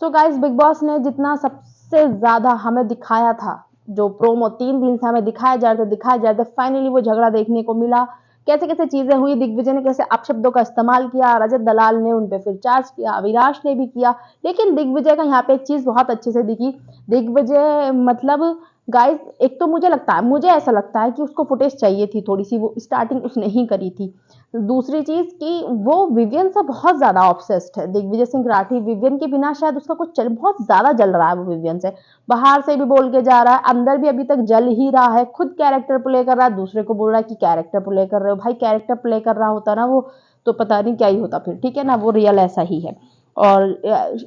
So guys, big boss ने जितना सबसे ज्यादा हमें दिखाया था, जो प्रोमो 3 दिन से हमें दिखाए जा रहे थे, फाइनली वो झगड़ा देखने को मिला। कैसे कैसे चीजें हुई, दिग्विजय ने कैसे अपशब्दों का इस्तेमाल किया, रजत दलाल ने उन पे फिर चार्ज किया, अविनाश ने भी किया। लेकिन दिग्विजय का यहाँ पे एक चीज बहुत अच्छे से दिखी। दिग्विजय मतलब गाइस, एक तो मुझे ऐसा लगता है कि उसको फुटेज चाहिए थी थोड़ी सी, वो स्टार्टिंग उसने ही करी थी। दूसरी चीज कि वो विवियन से बहुत ज्यादा ऑब्सेस्ड है, दिग्विजय सिंह राठी विवियन के बिना शायद उसका कुछ बहुत ज्यादा जल रहा है वो विवियन से। बाहर से भी बोल के जा रहा है, अंदर भी अभी तक जल ही रहा है, खुद कैरेक्टर प्ले कर रहा है, दूसरे को बोल रहा है कि कैरेक्टर प्ले कर रहे हो। भाई कैरेक्टर प्ले कर रहा होता ना वो, तो पता नहीं क्या ही होता फिर, ठीक है ना, वो रियल ऐसा ही है। और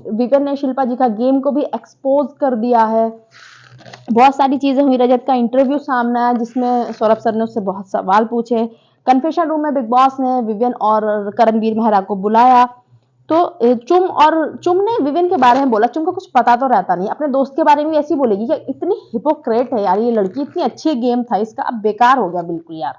विवियन ने शिल्पा जी का गेम को भी एक्सपोज कर दिया है। बहुत सारी चीजें हुई, रजत का इंटरव्यू सामने आया जिसमें सौरभ सर ने उससे बहुत सवाल पूछे। कन्फेशन रूम में बिग बॉस ने विवियन और करणवीर मेहरा को बुलाया, तो चुम ने विवियन के बारे में बोला। चुम को कुछ पता तो रहता नहीं, अपने दोस्त के बारे में ऐसी बोलेगी कि इतनी हिपोक्रेट है यार ये लड़की, इतनी अच्छी गेम था इसका, अब बेकार हो गया बिल्कुल यार।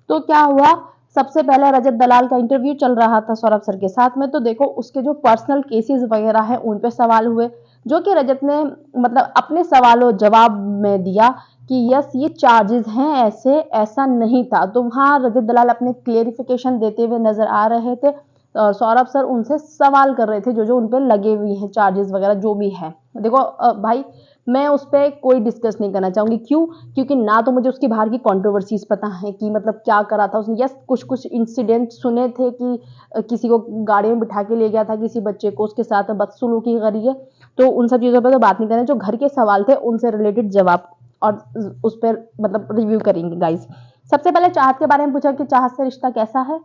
तो क्या हुआ, सबसे पहले रजत दलाल का इंटरव्यू चल रहा था सौरभ सर के साथ में, तो देखो उसके जो पर्सनल केसेस वगैरह है उन पे सवाल हुए, जो कि रजत ने मतलब अपने सवालों जवाब में दिया कि यस ये चार्जेस हैं, ऐसे ऐसा नहीं था। तो वहाँ रजत दलाल अपने क्लियरिफिकेशन देते हुए नजर आ रहे थे। सौरभ सर उनसे सवाल कर रहे थे जो जो उन पे लगे हुए हैं चार्जेस वगैरह जो भी है। देखो भाई, मैं उस पर कोई डिस्कस नहीं करना चाहूंगी, क्यों? क्योंकि ना तो मुझे उसकी बाहर की कंट्रोवर्सीज पता है कि मतलब क्या करा था उसने। यस, कुछ कुछ इंसिडेंट सुने थे कि किसी को गाड़ी में बिठा के ले गया था, किसी बच्चे को, उसके साथ बदसलूकी करी है। तो उन सब चीजों पर तो बात नहीं करें, जो घर के सवाल थे उनसे रिलेटेड जवाब और उस पर मतलब रिव्यू करेंगे गाइस। सबसे पहले चाहत के बारे में पूछा कि चाहत से रिश्ता कैसा है,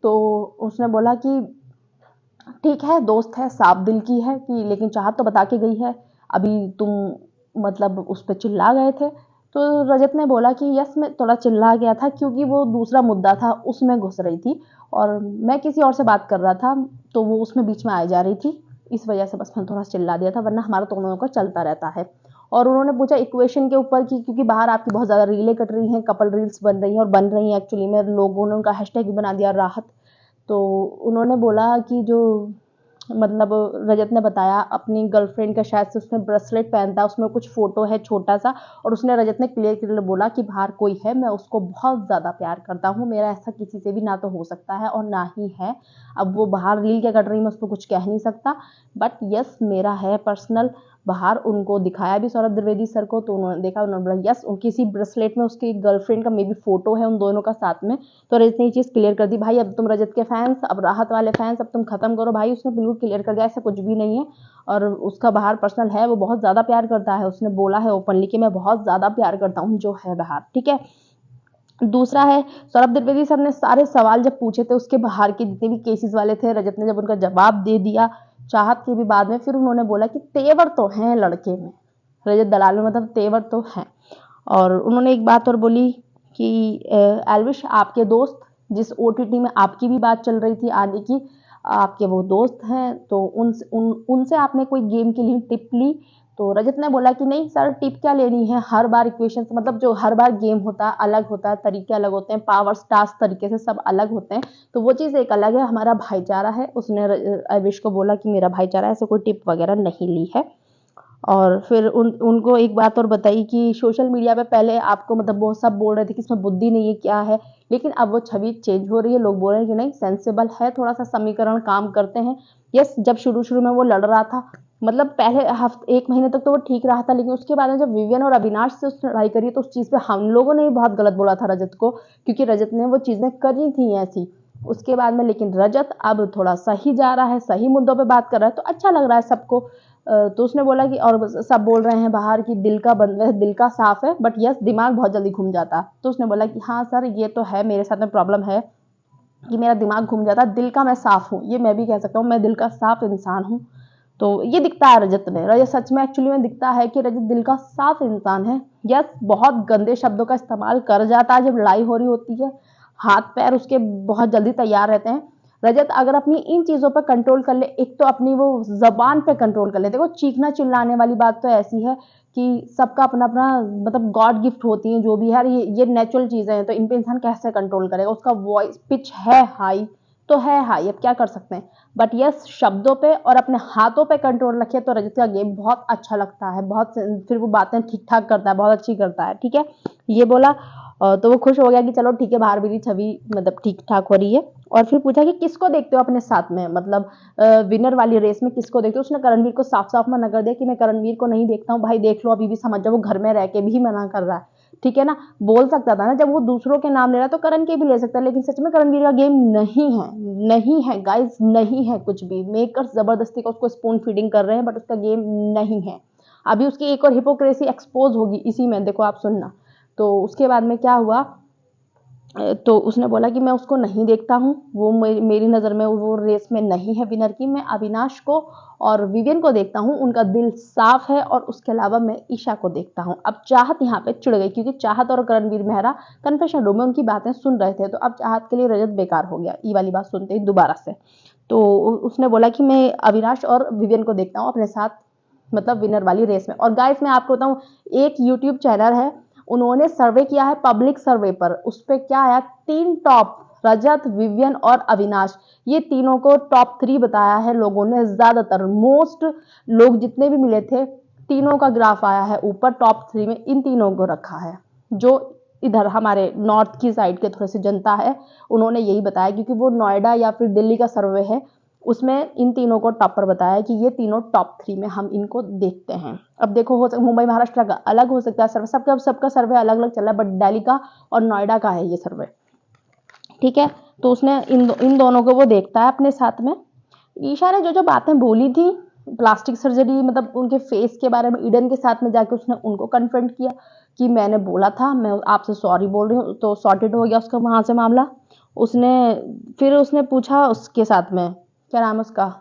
तो उसने बोला कि ठीक है, दोस्त है, साफ दिल की है, कि लेकिन चाहत तो बता के गई है, अभी तुम मतलब उस पर चिल्ला गए थे। तो रजत ने बोला कि यस मैं थोड़ा चिल्ला गया था क्योंकि वो दूसरा मुद्दा था उसमें घुस रही थी, और मैं किसी और से बात कर रहा था, तो वो उसमें बीच में आ जा रही थी, इस वजह से बस मैंने थोड़ा चिल्ला दिया था, वरना हमारा तो दोनों का चलता रहता है। और उन्होंने पूछा इक्वेशन के ऊपर कि क्योंकि बाहर आपकी बहुत ज़्यादा रीलें कट रही हैं, कपल रील्स बन रही हैं, और बन रही हैं एक्चुअली में, लोगों ने उनका हैशटैग भी बना दिया राहत। तो उन्होंने बोला कि जो मतलब रजत ने बताया अपनी गर्लफ्रेंड का शायद से उसने ब्रेसलेट पहनता है, उसमें कुछ फोटो है छोटा सा, और उसने रजत ने क्लियर क्लियर बोला कि बाहर कोई है, मैं उसको बहुत ज़्यादा प्यार करता हूँ, मेरा ऐसा किसी से भी ना तो हो सकता है और ना ही है। अब वो बाहर रील क्या कर रही मैं उस पर कुछ कह नहीं सकता, बट यस मेरा है पर्सनल। बाहर उनको दिखाया भी सौरभ द्विवेदी सर को, तो उन्होंने देखा, उन्होंने बोला यस उनकी किसी ब्रेसलेट में उसकी गर्लफ्रेंड का मे बी फोटो है उन दोनों का साथ में। तो रजत ने ये चीज़ क्लियर कर दी, भाई अब तुम रजत के फैंस, अब राहत वाले फैंस अब तुम खत्म करो भाई, उसने बिल्कुल क्लियर कर दिया ऐसा कुछ भी नहीं है। और उसका बाहर पर्सनल है, वो बहुत ज़्यादा प्यार करता है, उसने बोला है ओपनली कि मैं बहुत ज़्यादा प्यार करता हूँ जो है बाहर, ठीक है। दूसरा है, सौरभ द्विवेदी सर ने सारे सवाल जब पूछे थे उसके बाहर के जितने भी केसेस वाले थे, रजत ने जब उनका जवाब दे दिया, चाहत के भी बाद में, फिर उन्होंने बोला कि तेवर तो हैं लड़के में, रजत दलाल में, मतलब तेवर तो हैं। और उन्होंने एक बात और बोली कि एल्विश आपके दोस्त, जिस ओटीटी में आपकी भी बात चल रही थी आने की, आपके वो दोस्त हैं, तो उनसे आपने कोई गेम के लिए टिप ली? तो रजत ने बोला कि नहीं सर, टिप क्या लेनी है, हर बार इक्वेशन मतलब जो हर बार गेम होता है अलग होता है, तरीके अलग होते हैं, पावर्स टास्क तरीके से सब अलग होते हैं, तो वो चीज़ एक अलग है, हमारा भाईचारा है। उसने एल्विश को बोला कि मेरा भाईचारा है, ऐसे कोई टिप वगैरह नहीं ली है। और फिर उनको एक बात और बताई कि सोशल मीडिया पे पहले आपको मतलब वो सब बोल रहे थे कि इसमें बुद्धि नहीं है क्या है, लेकिन अब वो छवि चेंज हो रही है, लोग बोल रहे हैं कि नहीं सेंसिबल है, थोड़ा सा समीकरण काम करते हैं। यस, जब शुरू शुरू में वो लड़ रहा था, मतलब पहले हफ्ते 1 महीने तक तो वो ठीक रहा था, लेकिन उसके बाद में जब विवियन और अविनाश से उसने लड़ाई करी तो उस चीज़ पे हम लोगों ने भी बहुत गलत बोला था रजत को, क्योंकि रजत ने वो चीज़ें करी थी ऐसी। उसके बाद में लेकिन रजत अब थोड़ा सही जा रहा है, सही मुद्दों पे बात कर रहा है, तो अच्छा लग रहा है सबको। तो उसने बोला कि और सब बोल रहे हैं बाहर कि दिल का बंद है, दिल का साफ है, बट यस दिमाग बहुत जल्दी घूम जाता है। तो उसने बोला कि हाँ सर ये तो है, मेरे साथ में प्रॉब्लम है कि मेरा दिमाग घूम जाता है, दिल का मैं साफ हूँ, ये मैं भी कह सकता हूँ, मैं दिल का साफ इंसान हूँ। तो ये दिखता है रजत में, रजत सच में एक्चुअली में दिखता है कि रजत दिल का साफ इंसान है। यस, बहुत गंदे शब्दों का इस्तेमाल कर जाता है जब लड़ाई हो रही होती है, हाथ पैर उसके बहुत जल्दी तैयार रहते हैं। रजत अगर अपनी इन चीज़ों पर कंट्रोल कर ले, एक तो अपनी वो जबान पे कंट्रोल कर ले, देखो चीखना चिल्लाने वाली बात तो ऐसी है कि सबका अपना अपना मतलब गॉड गिफ्ट होती है जो भी है, ये नेचुरल चीज़ें हैं, तो इन पे इंसान कैसे कंट्रोल करेगा, उसका वॉइस पिच है हाई, तो है हाई, अब क्या कर सकते हैं। बट यस, शब्दों पे और अपने हाथों पे कंट्रोल रखिए तो रजत का गेम बहुत अच्छा लगता है, बहुत फिर वो बातें ठीक ठाक करता है, बहुत अच्छी करता है। ठीक है, ये बोला तो वो खुश हो गया कि चलो ठीक है, बाहर मेरी छवि मतलब ठीक ठाक हो रही है। और फिर पूछा कि किसको देखते हो अपने साथ में, मतलब विनर वाली रेस में किसको देखते हो। उसने करणवीर को साफ साफ मना कर दिया कि मैं करणवीर को नहीं देखता हूँ। भाई देख लो, अभी भी समझ जाओ, वो घर में रह के भी मना कर रहा है। ठीक है ना, बोल सकता था ना, जब वो दूसरों के नाम ले रहा है तो करण के भी ले सकता है, लेकिन सच में करणवीर का गेम नहीं है, नहीं है गाइस, नहीं है कुछ भी। मेकर्स जबरदस्ती का उसको स्पून फीडिंग कर रहे हैं, बट उसका गेम नहीं है। अभी उसकी एक और हिपोक्रेसी एक्सपोज होगी इसी में, देखो आप सुनना। तो उसके बाद में क्या हुआ, तो उसने बोला कि मैं उसको नहीं देखता हूँ, वो मेरी नज़र में वो रेस में नहीं है विनर की। मैं अविनाश को और विवियन को देखता हूँ, उनका दिल साफ है, और उसके अलावा मैं ईशा को देखता हूँ। अब चाहत यहाँ पे चिढ़ गई, क्योंकि चाहत और करणवीर मेहरा कन्फेशन रूम में उनकी बातें सुन रहे थे, तो अब चाहत के लिए रजत बेकार हो गया ये वाली बात सुनते ही दोबारा से। तो उसने बोला कि मैं अविनाश और विवियन को देखता हूँ अपने साथ, मतलब विनर वाली रेस में। और गाइस मैं आपको बताऊं, एक यूट्यूब चैनल है, उन्होंने सर्वे किया है पब्लिक सर्वे पर, उस पर क्या आया, 3 टॉप, रजत, विवियन और अविनाश, ये तीनों को टॉप 3 बताया है लोगों ने। ज्यादातर मोस्ट लोग जितने भी मिले थे, तीनों का ग्राफ आया है ऊपर, टॉप 3 में इन तीनों को रखा है। जो इधर हमारे नॉर्थ की साइड के थोड़े से जनता है, उन्होंने यही बताया, क्योंकि वो नोएडा या फिर दिल्ली का सर्वे है, उसमें इन तीनों को टॉप पर बताया कि ये तीनों टॉप 3 में हम इनको देखते हैं। अब देखो, हो मुंबई महाराष्ट्र का अलग हो सकता है सर्वे, सबका सर्वे अलग अलग चल रहा है, बट दिल्ली का और नोएडा का है ये सर्वे। ठीक है, तो उसने इन दोनों को वो देखता है अपने साथ में। ईशा ने जो जो बातें बोली थी, प्लास्टिक सर्जरी, मतलब उनके फेस के बारे में, ईडन के साथ में जाके उसने उनको कन्फ्रंट किया कि मैंने बोला था, मैं आपसे सॉरी बोल रही हूँ, तो सॉर्टेड हो गया उसका वहां से मामला। उसने फिर उसने पूछा उसके साथ में, क्या नाम है उसका,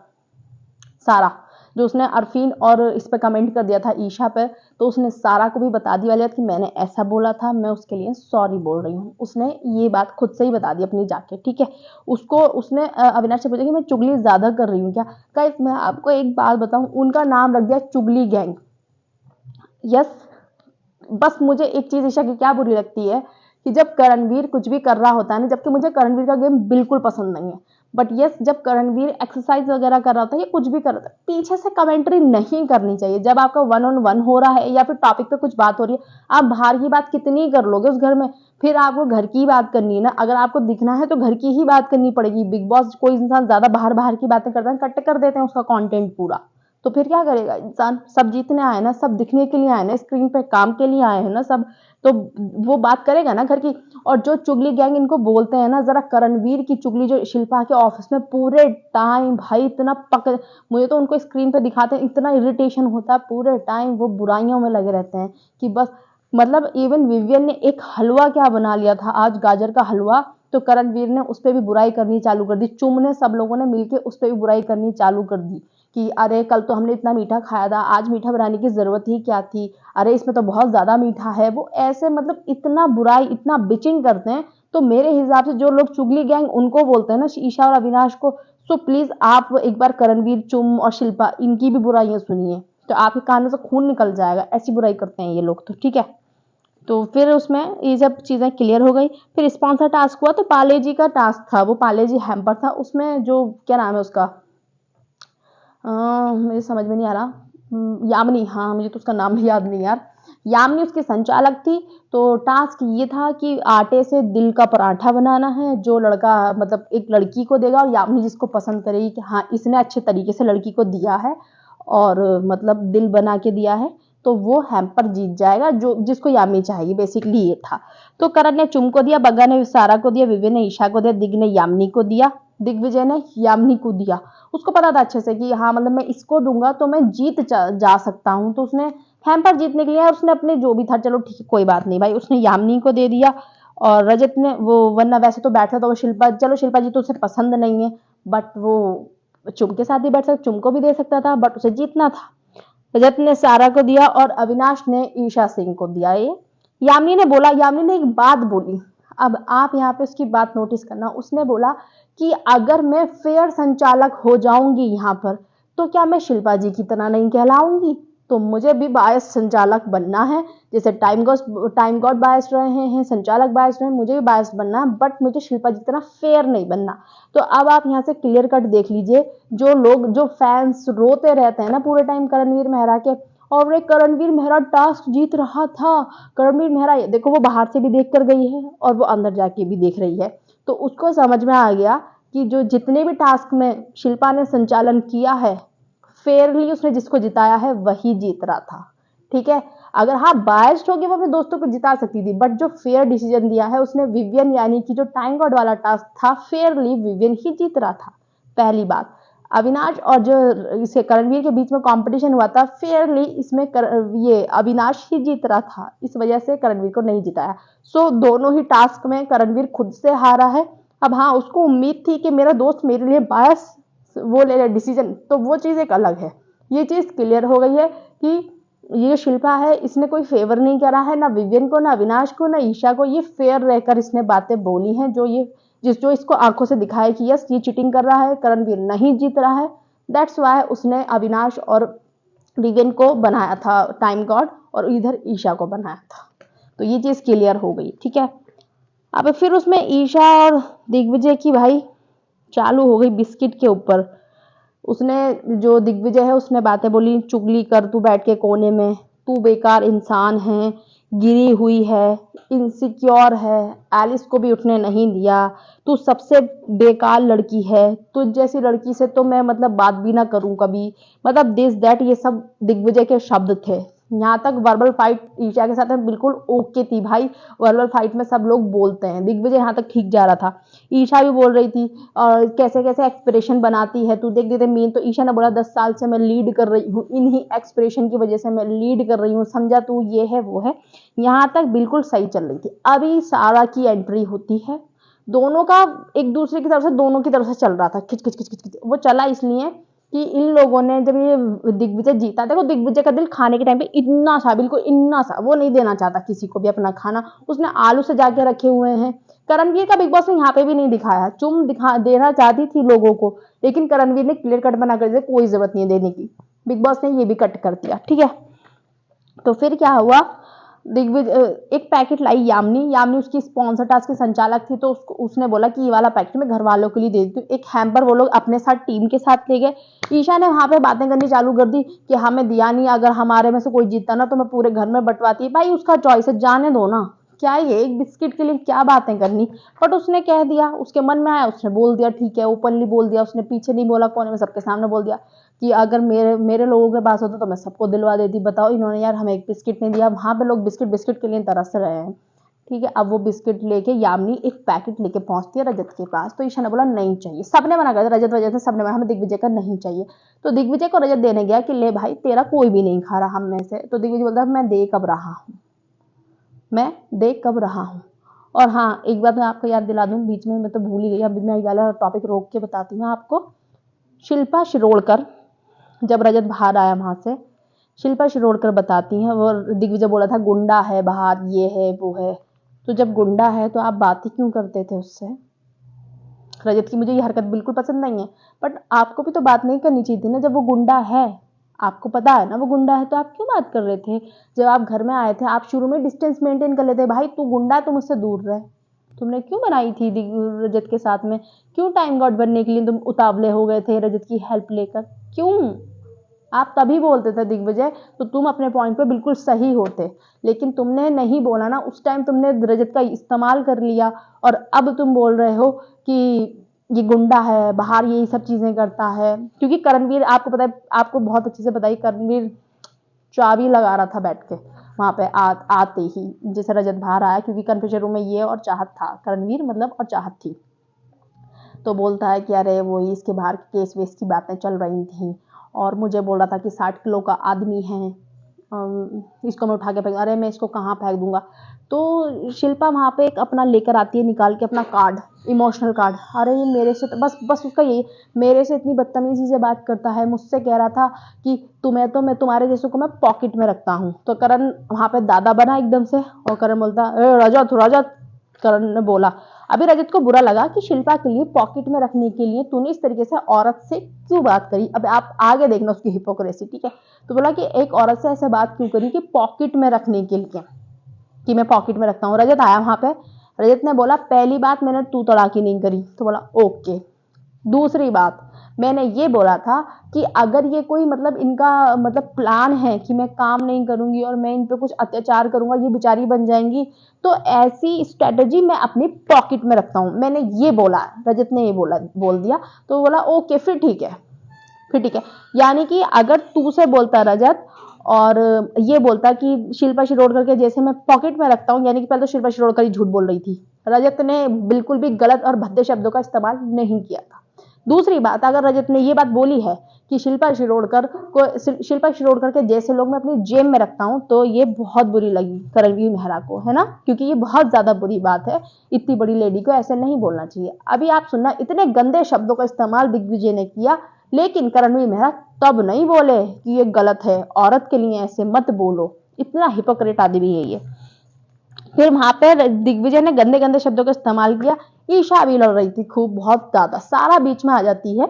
सारा, जो उसने अरफीन और इस पे कमेंट कर दिया था ईशा पे, तो उसने सारा को भी बता दी वाली बात कि मैंने ऐसा बोला था, मैं उसके लिए सॉरी बोल रही हूँ। उसने ये बात खुद से ही बता दी अपनी जाके। ठीक है, उसको उसने अविनाश से पूछा कि मैं चुगली ज्यादा कर रही हूँ क्या। गाइस मैं आपको एक बात बताऊं, उनका नाम रख दिया चुगली गैंग। यस, बस मुझे एक चीज ईशा की क्या बुरी लगती है कि जब करणवीर कुछ भी कर रहा होता है ना, जबकि मुझे करणवीर का गेम बिल्कुल पसंद नहीं है, बट यस जब करणवीर एक्सरसाइज वगैरह कर रहा होता है या कुछ भी कर रहा होता है, पीछे से कमेंट्री नहीं करनी चाहिए। जब आपका 1-on-1 हो रहा है या फिर टॉपिक पे कुछ बात हो रही है, आप बाहर की बात कितनी कर लोगे उस घर में, फिर आपको घर की बात करनी है ना। अगर आपको दिखना है तो घर की ही बात करनी पड़ेगी। बिग बॉस कोई इंसान ज्यादा बाहर बाहर की बातें करता है, कट कर देते हैं उसका कंटेंट पूरा, तो फिर क्या करेगा इंसान। सब जीतने आए ना, सब दिखने के लिए आए ना, स्क्रीन पे काम के लिए आए हैं ना सब, तो वो बात करेगा ना घर की। और जो चुगली गैंग इनको बोलते हैं ना, जरा करणवीर की चुगली जो शिल्पा के ऑफिस में पूरे टाइम भाई इतना पक, मुझे तो उनको स्क्रीन पे दिखाते हैं इतना इरिटेशन होता है, पूरे टाइम वो बुराइयों में लगे रहते हैं कि बस, मतलब इवन विवियन ने एक हलवा क्या बना लिया था आज, गाजर का हलवा, तो करणवीर ने उस पर भी बुराई करनी चालू कर दी। चुम ने, सब लोगों ने मिलकर उस पर भी बुराई करनी चालू कर दी कि अरे कल तो हमने इतना मीठा खाया था, आज मीठा बनाने की जरूरत ही क्या थी, अरे इसमें तो बहुत ज्यादा मीठा है। वो ऐसे मतलब इतना बुराई, इतना बिचिंग करते हैं। तो मेरे हिसाब से जो लोग चुगली गैंग उनको बोलते हैं ना, ईशा और अविनाश को, सो प्लीज आप एक बार करणवीर, चुम और शिल्पा इनकी भी बुराइयां सुनिए, तो आपके कानों से खून निकल जाएगा, ऐसी बुराई करते हैं ये लोग तो। ठीक है, तो फिर उसमें ये जब चीजें क्लियर हो गई, फिर स्पॉन्सर टास्क हुआ, तो पाले जी का टास्क था, वो पाले जी हैम्पर था, उसमें जो क्या नाम है उसका, मुझे समझ में नहीं आ रहा, यामिनी, हाँ मुझे तो उसका नाम भी याद नहीं यार, यामिनी उसकी संचालक थी। तो टास्क ये था कि आटे से दिल का पराठा बनाना है, जो लड़का मतलब एक लड़की को देगा, और यामिनी जिसको पसंद करेगी कि हाँ इसने अच्छे तरीके से लड़की को दिया है और मतलब दिल बना के दिया है, तो वो हैम्पर जीत जाएगा, जो जिसको यामिनी चाहेगी, बेसिकली ये था। तो करण ने चुम को दिया, बग्गा ने सारा को दिया, विवेक ने ईशा को दिया, दिग ने यामिनी को दिया, दिग्विजय ने यामिनी को दिया। उसको पता था अच्छे से कि हाँ मतलब मैं इसको दूंगा तो मैं जीत जा सकता हूँ, तो उसने हैम्पर जीतने के लिए, और उसने अपने जो भी था, चलो ठीक है कोई बात नहीं भाई, उसने यामिनी को दे दिया। और रजत ने वो, वरना वैसे तो बैठा था वो शिल्पा, चलो शिल्पा जी तो उसे पसंद नहीं है, बट वो चुम के साथ ही बैठ सकता, चुम को भी दे सकता था, बट उसे जीतना था। रजत ने सारा को दिया और अविनाश ने ईशा सिंह को दिया। ये यामिनी ने बोला, यामिनी ने एक बात बोली, अब आप यहाँ पे उसकी बात नोटिस करना, उसने बोला कि अगर मैं फेयर संचालक हो जाऊंगी यहाँ पर, तो क्या मैं शिल्पा जी की तरह नहीं कहलाऊंगी। तो मुझे भी बायस संचालक बनना है, जैसे टाइम गॉड बायस रहे हैं, संचालक बायस रहे हैं, मुझे भी बायस बनना है, बट मुझे शिल्पा जी की तरह फेयर नहीं बनना। तो अब आप यहाँ से क्लियर कट देख लीजिए, जो लोग, जो फैंस रोते रहते हैं ना पूरे टाइम करणवीर मेहरा के, और वे करणवीर मेहरा टास्क जीत रहा था, करणवीर मेहरा देखो, वो बाहर से भी देख कर गई है और वो अंदर जाके भी देख रही है, तो उसको समझ में आ गया कि जो जितने भी टास्क में शिल्पा ने संचालन किया है, फेयरली उसने जिसको जिताया है वही जीत रहा था। ठीक है, अगर हाँ बायस्ड होगी वो अपने दोस्तों को जिता सकती थी, बट जो फेयर डिसीजन दिया है उसने विवियन, यानी कि जो टाइम गॉड वाला टास्क था, फेयरली विवियन ही जीत रहा था। पहली बात, अविनाश और जो इसे करणवीर के बीच में कंपटीशन हुआ था, फेयरली इसमें ये अविनाश ही जीत रहा था, इस वजह से करणवीर को नहीं जिताया। सो दोनों ही टास्क में करणवीर खुद से हारा है। अब हाँ, उसको उम्मीद थी कि मेरा दोस्त मेरे लिए बायस वो ले ले डिसीजन, तो वो चीज़ एक अलग है। ये चीज़ क्लियर हो गई है कि ये शिल्पा है, इसने कोई फेवर नहीं करा है ना विवियन को, ना अविनाश को, ना ईशा को। ये फेयर रहकर इसने बातें बोली हैं, जो इसको आंखों से दिखाए कि यस ये चीटिंग कर रहा है, करणवीर नहीं जीत रहा है। दैट्स वाई उसने अविनाश और विवियन को बनाया था टाइम गॉड, और इधर ईशा को बनाया था। तो ये चीज़ क्लियर हो गई। ठीक है, अब फिर उसमें ईशा और दिग्विजय की भाई चालू हो गई बिस्किट के ऊपर। उसने, जो दिग्विजय है, उसने बातें बोली, चुगली कर तू बैठ के कोने में, तू बेकार इंसान है, गिरी हुई है, इनसिक्योर है, एलिस को भी उठने नहीं दिया, तू सबसे बेकार लड़की है, तुझ जैसी लड़की से तो मैं मतलब बात भी ना करूं कभी, मतलब दिस दैट, ये सब दिग्विजय के शब्द थे। यहाँ तक वर्बल फाइट ईशा के साथ में बिल्कुल ओके थी भाई, वर्बल फाइट में सब लोग बोलते हैं, दिग्विजय यहाँ तक ठीक जा रहा था। ईशा भी बोल रही थी और कैसे कैसे एक्सप्रेशन बनाती है तू, देख देते मीन, तो ईशा ने बोला 10 साल से मैं लीड कर रही हूँ, इन्हीं एक्सप्रेशन की वजह से मैं लीड कर रही हूँ, समझा तू, ये है वो है। यहाँ तक बिल्कुल सही चल रही थी। अभी सारा की एंट्री होती है, दोनों का एक दूसरे की तरफ से, दोनों की तरफ से चल रहा था खिच खिच खिच खिच खिच। वो चला इसलिए कि इन लोगों ने, जब ये दिग्विजय जीता, देखो दिग्विजय का दिल खाने के टाइम पे इतना सा, बिल्कुल इतना सा, वो नहीं देना चाहता किसी को भी अपना खाना, उसने आलू से जाके रखे हुए हैं। करणवीर का बिग बॉस ने यहाँ पे भी नहीं दिखाया, देना चाहती थी लोगों को, लेकिन करणवीर ने क्लियर कट बना कर दिया, कोई जरूरत नहीं है देने की, बिग बॉस ने ये भी कट कर दिया। ठीक है, तो फिर क्या हुआ, दिग्विजय एक पैकेट लाई, यामिनी उसकी स्पॉन्सर टास्क की संचालक थी, तो उसने बोला कि ये वाला पैकेट मैं घर वालों के लिए दे देती हूँ। एक हैम्पर वो लोग अपने साथ टीम के साथ ले गए। ईशा ने वहां पे बातें करनी चालू कर दी कि हमें दिया नहीं, अगर हमारे में से कोई जीतता ना तो मैं पूरे घर में बंटवाती। भाई उसका चॉइस है, जाने दो ना, क्या ये एक बिस्किट के लिए क्या बातें करनी। बट उसने कह दिया, उसके मन में आया उसने बोल दिया, ठीक है, ओपनली बोल दिया उसने, पीछे नहीं बोला, कोने में सबके सामने बोल दिया कि अगर मेरे लोगों के पास होता तो मैं सबको दिलवा देती। बताओ, इन्होंने यार हमें एक बिस्किट नहीं दिया। वहां पे लोग बिस्किट बिस्किट के लिए तरस रहे हैं। ठीक है, अब वो बिस्किट लेके यामिनी एक पैकेट लेके पहुंचती है रजत के पास, तो ईशा ने बोला नहीं चाहिए, सबने मना कर दिया, रजत वजह से सबने मना, हमें दिग्विजय का नहीं चाहिए। तो दिग्विजय को रजत देने गया कि ले भाई, तेरा कोई भी नहीं खा रहा हम में से। तो दिग्विजय बोलता है मैं दे कब रहा हूँ, मैं देख कब रहा हूँ। और हाँ, एक बात मैं आपको याद दिला दूं, बीच में मैं तो भूल ही गई, अभी मैं ये वाला टॉपिक रोक के बताती हूँ आपको। शिल्पा शिरोडकर, जब रजत बाहर आया वहां से, शिल्पा शिरोडकर बताती हैं, वो दिग्विजय बोला था गुंडा है बाहर, ये है वो है, तो जब गुंडा है तो आप बात ही क्यों करते थे उससे। रजत की मुझे ये हरकत बिल्कुल पसंद नहीं है, बट आपको भी तो बात नहीं करनी चाहिए थी ना, जब वो गुंडा है, आपको पता है ना वो गुंडा है, तो आप क्यों बात कर रहे थे। जब आप घर में आए थे, आप शुरू में डिस्टेंस मेंटेन कर लेते, भाई तू गुंडा, तू मुझसे दूर रहे। तुमने क्यों बनाई थी रजत के साथ में, क्यों टाइम गॉड बनने के लिए तुम उतावले हो गए थे रजत की हेल्प लेकर, क्यों। आप तभी बोलते थे दिग्विजय, तो तुम अपने पॉइंट पे बिल्कुल सही होते, लेकिन तुमने नहीं बोला ना उस टाइम, तुमने रजत का इस्तेमाल कर लिया, और अब तुम बोल रहे हो कि ये गुंडा है बाहर, यही सब चीजें करता है। क्योंकि करणवीर, आपको पता है, आपको बहुत अच्छे से पता है, करणवीर चाबी लगा रहा था बैठ के वहां पे, आते ही जैसे रजत बाहर आया, क्योंकि कन्फ्यूजन रूम में ये और चाहत था, करणवीर मतलब, और चाहत थी। तो बोलता है कि अरे वो इसके बाहर केस वेस की बातें चल रही थी, और मुझे बोल रहा था कि 60 किलो का आदमी है, इसको मैं उठा के फेंक, अरे मैं इसको कहाँ फेंक दूंगा। तो शिल्पा वहां पे एक अपना लेकर आती है, निकाल के अपना कार्ड, इमोशनल कार्ड, अरे ये मेरे से बस उसका यही, मेरे से इतनी बदतमीजी से बात करता है, मुझसे कह रहा था कि तुम्हें तो मैं तुम्हारे जैसे को मैं पॉकेट में रखता हूँ। तो करण वहां पे दादा बना एकदम से, और करण बोलता रजत रजत करण ने बोला। अभी रजत को बुरा लगा कि शिल्पा के लिए पॉकेट में रखने के लिए तूने इस तरीके से औरत से क्यों बात करी। अब आप आगे देखना उसकी हिपोक्रेसी, ठीक है। तो बोला कि एक औरत से ऐसे बात क्यों करी कि पॉकेट में रखने के लिए, कि मैं पॉकेट में रखता हूँ। रजत आया वहां पे, रजत ने बोला पहली बात मैंने तू तड़ाकी नहीं करी। तो बोला ओके। दूसरी बात, मैंने ये बोला था कि अगर ये कोई मतलब इनका मतलब प्लान है कि मैं काम नहीं करूंगी और मैं इन पे कुछ अत्याचार करूंगा, ये बेचारी बन जाएंगी, तो ऐसी स्ट्रेटेजी मैं अपनी पॉकेट में रखता हूं, मैंने ये बोला। रजत ने ये बोल दिया। तो बोला ओके फिर ठीक है, फिर ठीक है। यानी कि अगर तू से बोलता रजत और ये बोलता कि शिल्पा शिरोडकर के जैसे मैं पॉकेट में रखता हूँ, यानी कि पहले तो शिल्पा शिरोडकर ही झूठ बोल रही थी, रजत ने बिल्कुल भी गलत और भद्दे शब्दों का इस्तेमाल नहीं किया था। दूसरी बात, अगर रजत ने ये बात बोली है कि शिल्पा शिरोडकर के जैसे लोग मैं अपनी जेब में रखता हूं, तो ये बहुत बुरी लगी करणवीर मेहरा को, है ना, क्योंकि ये बहुत ज्यादा बुरी बात है। इतनी बड़ी लेडी को ऐसे नहीं बोलना चाहिए। अभी आप सुनना, इतने गंदे शब्दों का इस्तेमाल दिग्विजय ने किया, लेकिन करणवीर मेहरा तब नहीं बोले कि ये गलत है, औरत के लिए ऐसे मत बोलो। इतना हिपोक्रेट आदमी है ये। फिर वहां पे दिग्विजय ने गंदे गंदे शब्दों का इस्तेमाल किया। ईशा भी लड़ रही थी खूब, बहुत ज्यादा। सारा बीच में आ जाती है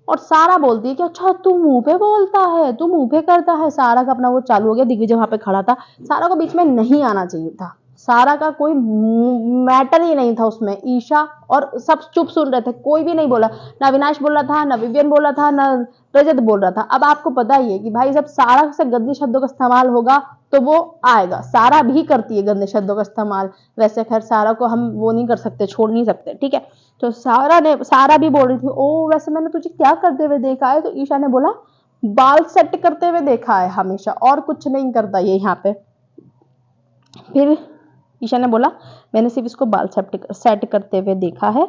और सारा बोलती है कि अच्छा तू मुंह पे बोलता है, तू मुंह पे करता है। सारा का अपना वो चालू हो गया। दिग्विजय वहां पे खड़ा था। सारा को बीच में नहीं आना चाहिए था। सारा का कोई मैटर ही नहीं था उसमें। ईशा और सब चुप सुन रहे थे, कोई भी नहीं बोला। ना अविनाश बोल रहा था, ना विवियन बोल रहा था, ना रजत बोल रहा था। अब आपको पता ही है कि भाई जब सारा से गंदे शब्दों का इस्तेमाल होगा तो वो आएगा। सारा भी करती है गंदे शब्दों का इस्तेमाल। वैसे खैर सारा को हम वो नहीं कर सकते, छोड़ नहीं सकते, ठीक है। तो सारा भी बोल रही थी, ओ वैसे मैंने तुझे क्या करते हुए देखा है। तो ईशा ने बोला बाल सेट करते हुए देखा है हमेशा, और कुछ नहीं करता ये यहाँ पे। फिर ईशा ने बोला मैंने सिर्फ इसको बाल सेट करते हुए देखा है।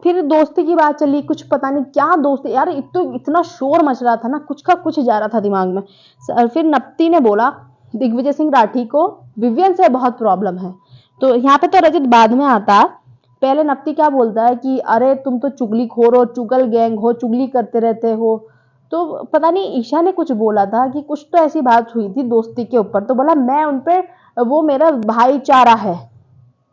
फिर दोस्ती की बात चली, कुछ पता नहीं क्या दोस्ती यार, इतना शोर मच रहा था ना, कुछ का कुछ जा रहा था दिमाग में। फिर नप्ती ने बोला दिग्विजय सिंह राठी को विवियन से बहुत प्रॉब्लम है। तो यहाँ पे तो रजत बाद में आता। पहले नप्ती क्या बोलता है कि अरे तुम तो चुगलीखोर हो, चुगल गैंग हो, चुगली करते रहते हो। तो पता नहीं ईशा ने कुछ बोला था कि कुछ तो ऐसी बात हुई थी दोस्ती के ऊपर। तो बोला मैं उनपे, वो मेरा भाईचारा है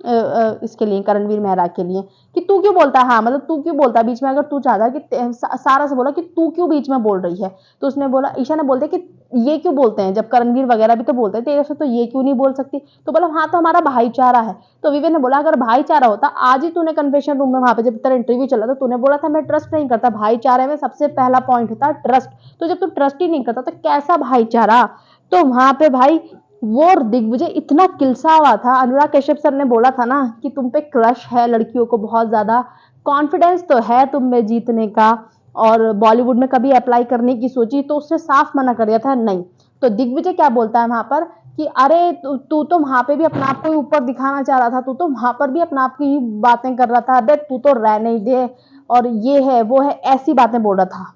इसके लिए, करणवीर मेहरा के लिए, कि तू क्यों बोलता है, हाँ मतलब तू क्यों बोलता है बीच में। अगर तू चाहता कि सारा से बोला कि तू क्यों बीच में बोल रही है। तो उसने बोला, ईशा ने बोलते कि ये क्यों बोलते हैं, जब करणवीर वगैरह भी तो बोलते हैं तेरे से, तो ये क्यों नहीं बोल सकती। तो बोला हाँ तो हमारा भाईचारा है। तो विवेक ने बोला अगर भाईचारा होता आज ही तूने कन्फेशन रूम में वहां पे जब तेरा इंटरव्यू चला तो तूने बोला था मैं ट्रस्ट नहीं करता। भाईचारे में सबसे पहला पॉइंट था ट्रस्ट। तो जब तू ट्रस्ट ही नहीं करता तो कैसा भाईचारा। तो वहां पे भाई वो दिग्विजय इतना किलसा हुआ था। अनुराग कश्यप सर ने बोला था ना कि तुम पे क्रश है लड़कियों को बहुत ज्यादा, कॉन्फिडेंस तो है तुम में जीतने का, और बॉलीवुड में कभी अप्लाई करने की सोची तो उसने साफ मना कर दिया था नहीं। तो दिग्विजय क्या बोलता है वहां पर कि अरे तू तो वहां पे भी अपना आप को ऊपर दिखाना चाह रहा था, तू तो वहां पर भी अपना आप की बातें कर रहा था, अबे तू तो रह नहीं दे, और ये है वो है, ऐसी बातें बोल रहा था।